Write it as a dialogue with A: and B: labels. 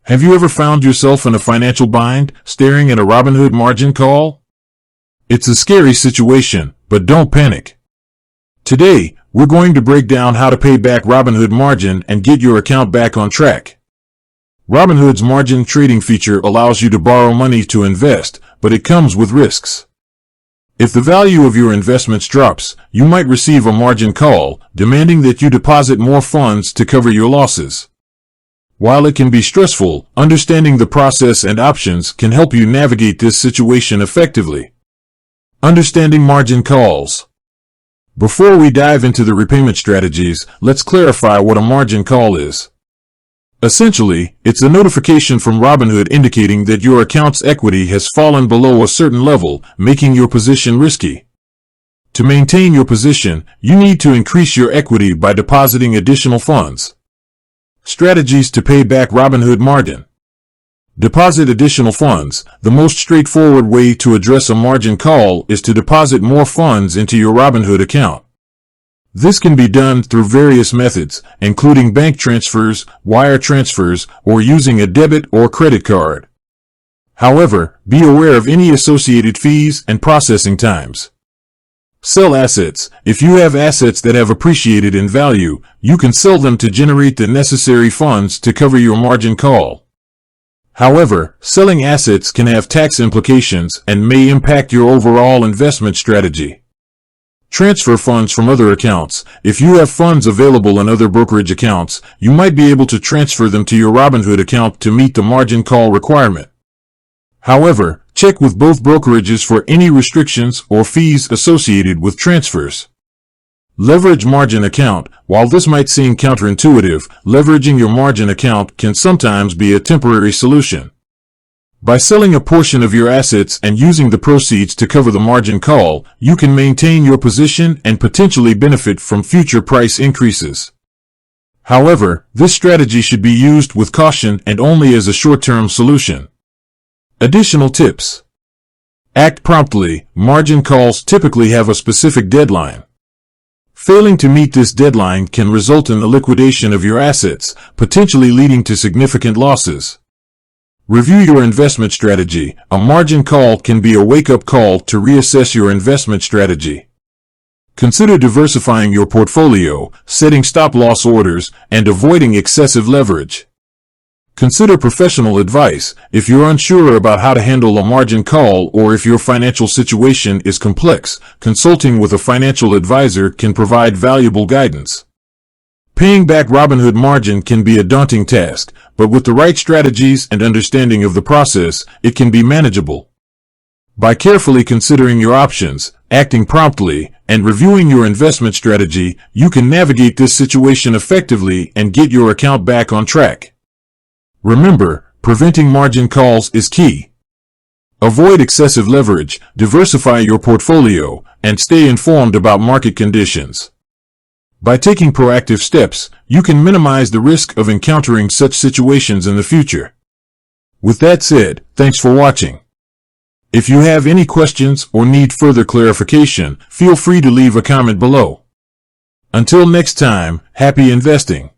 A: Have you ever found yourself in a financial bind, staring at a Robinhood margin call? It's a scary situation, but don't panic. Today, we're going to break down how to pay back Robinhood margin and get your account back on track. Robinhood's margin trading feature allows you to borrow money to invest, but it comes with risks. If the value of your investments drops, you might receive a margin call, demanding that you deposit more funds to cover your losses. While it can be stressful, understanding the process and options can help you navigate this situation effectively. Understanding margin calls. Before we dive into the repayment strategies, let's clarify what a margin call is. Essentially, it's a notification from Robinhood indicating that your account's equity has fallen below a certain level, making your position risky. To maintain your position, you need to increase your equity by depositing additional funds. Strategies to pay back Robinhood margin. Deposit additional funds. The most straightforward way to address a margin call is to deposit more funds into your Robinhood account. This can be done through various methods, including bank transfers, wire transfers, or using a debit or credit card. However, be aware of any associated fees and processing times. Sell assets. If you have assets that have appreciated in value, you can sell them to generate the necessary funds to cover your margin call. However, selling assets can have tax implications and may impact your overall investment strategy. Transfer funds from other accounts. If you have funds available in other brokerage accounts, you might be able to transfer them to your Robinhood account to meet the margin call requirement. However, check with both brokerages for any restrictions or fees associated with transfers. Leverage margin account. While this might seem counterintuitive, leveraging your margin account can sometimes be a temporary solution. By selling a portion of your assets and using the proceeds to cover the margin call, you can maintain your position and potentially benefit from future price increases. However, this strategy should be used with caution and only as a short-term solution. Additional tips. Act promptly. Margin calls typically have a specific deadline. Failing to meet this deadline can result in the liquidation of your assets, potentially leading to significant losses. Review your investment strategy. A margin call can be a wake-up call to reassess your investment strategy. Consider diversifying your portfolio, setting stop-loss orders, and avoiding excessive leverage. Consider professional advice. If you're unsure about how to handle a margin call or if your financial situation is complex, consulting with a financial advisor can provide valuable guidance. Paying back Robinhood margin can be a daunting task, but with the right strategies and understanding of the process, it can be manageable. By carefully considering your options, acting promptly, and reviewing your investment strategy, you can navigate this situation effectively and get your account back on track. Remember, preventing margin calls is key. Avoid excessive leverage, diversify your portfolio, and stay informed about market conditions. By taking proactive steps, you can minimize the risk of encountering such situations in the future. With that said, thanks for watching. If you have any questions or need further clarification, feel free to leave a comment below. Until next time, happy investing.